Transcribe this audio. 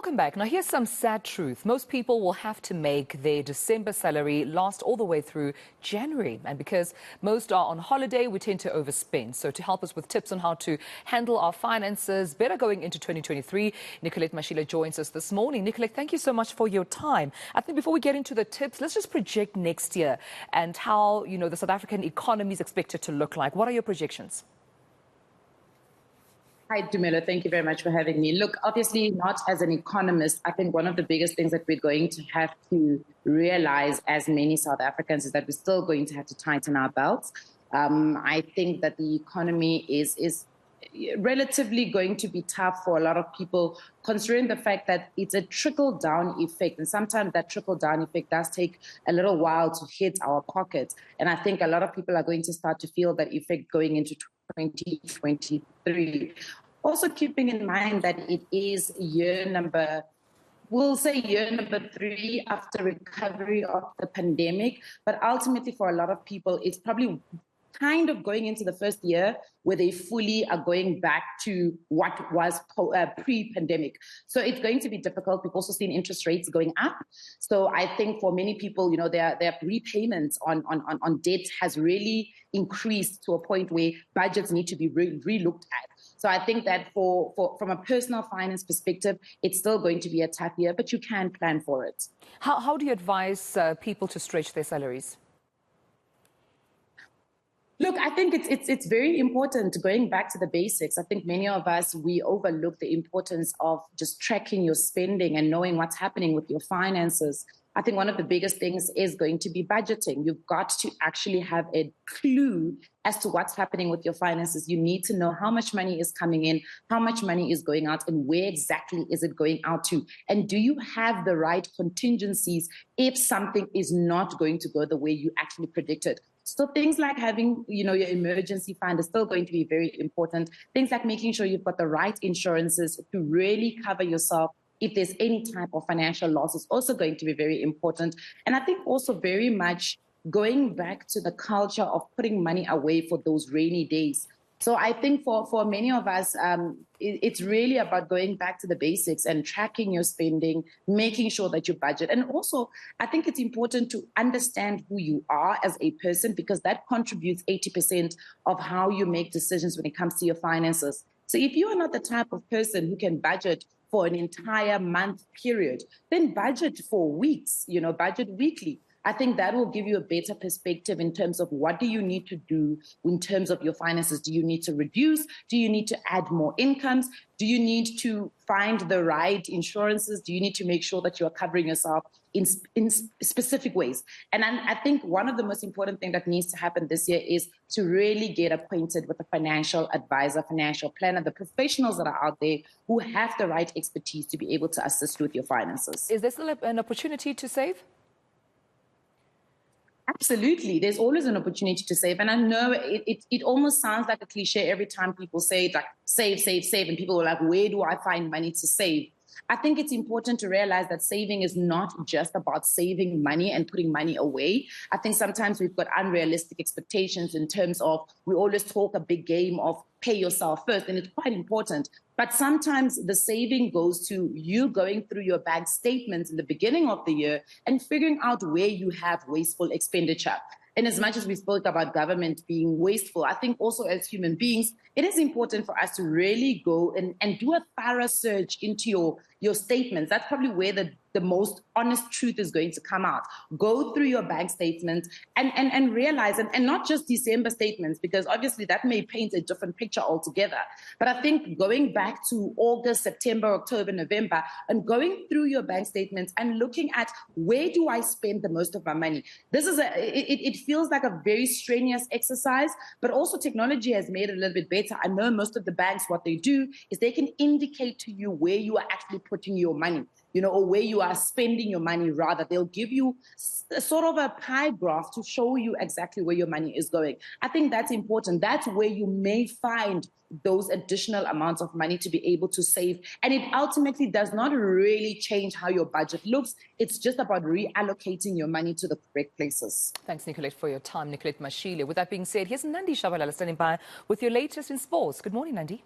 Welcome back. Now, here's some sad truth. Most people will have to make their December salary last all the way through January. And because most are on holiday, we tend to overspend. So to help us with tips on how to handle our finances better going into 2023, Nicolette Mashile joins us this morning. Nicolette, thank you so much for your time. I think before we get into the tips, let's just project next year and how, the South African economy is expected to look like. What are your projections? Hi, Dumelo. Thank you very much for having me. Look, obviously, not as an economist, I think one of the biggest things that we're going to have to realize as many South Africans is that we're still going to have to tighten our belts. I think that the economy is relatively going to be tough for a lot of people, considering the fact that it's a trickle-down effect. And sometimes that trickle-down effect does take a little while to hit our pockets. And I think a lot of people are going to start to feel that effect going into 2023. Also keeping in mind that it is we'll say year number 3 after recovery of the pandemic. But ultimately for a lot of people, it's probably kind of going into the first year where they fully are going back to what was pre-pandemic. So it's going to be difficult. We've also seen interest rates going up. So I think for many people, their repayments on debt has really increased to a point where budgets need to be re-looked at. So I think that from a personal finance perspective, it's still going to be a tough year, but you can plan for it. How do you advise people to stretch their salaries? Look, I think it's very important going back to the basics. I think many of us, we overlook the importance of just tracking your spending and knowing what's happening with your finances. I think one of the biggest things is going to be budgeting. You've got to actually have a clue as to what's happening with your finances. You need to know how much money is coming in, how much money is going out, and where exactly is it going out to? And do you have the right contingencies if something is not going to go the way you actually predicted? So things like having, your emergency fund is still going to be very important. Things like making sure you've got the right insurances to really cover yourself if there's any type of financial loss is also going to be very important. And I think also very much going back to the culture of putting money away for those rainy days. So I think for many of us, it's really about going back to the basics and tracking your spending, making sure that you budget. And also, I think it's important to understand who you are as a person, because that contributes 80% of how you make decisions when it comes to your finances. So if you are not the type of person who can budget for an entire month period, then budget for weeks, budget weekly. I think that will give you a better perspective in terms of what do you need to do in terms of your finances. Do you need to reduce? Do you need to add more incomes? Do you need to find the right insurances? Do you need to make sure that you are covering yourself in specific ways? And I think one of the most important things that needs to happen this year is to really get acquainted with a financial advisor, financial planner, the professionals that are out there who have the right expertise to be able to assist you with your finances. Is there still an opportunity to save? Absolutely. There's always an opportunity to save. And I know it almost sounds like a cliche every time people say, like, save, save, save. And people are like, where do I find money to save? I think it's important to realize that saving is not just about saving money and putting money away. I think sometimes we've got unrealistic expectations in terms of we always talk a big game of pay yourself first, and it's quite important. But sometimes the saving goes to you going through your bank statements in the beginning of the year and figuring out where you have wasteful expenditure. And as much as we spoke about government being wasteful, I think also as human beings, it is important for us to really go and do a thorough search into your statements. That's probably where the most honest truth is going to come out. Go through your bank statements and realize, and not just December statements, because obviously that may paint a different picture altogether. But I think going back to August, September, October, November, and going through your bank statements and looking at where do I spend the most of my money? This is it feels like a very strenuous exercise, but also technology has made it a little bit better. I know most of the banks, what they do is they can indicate to you where you are actually putting your money, or where you are spending your money rather. They'll give you sort of a pie graph to show you exactly where your money is going. I think that's important. That's where you may find those additional amounts of money to be able to save. And it ultimately does not really change how your budget looks. It's just about reallocating your money to the correct places. Thanks, Nicolette, for your time. Nicolette Mashile. With that being said, here's Nandi Shabalala standing by with your latest in sports. Good morning, Nandi.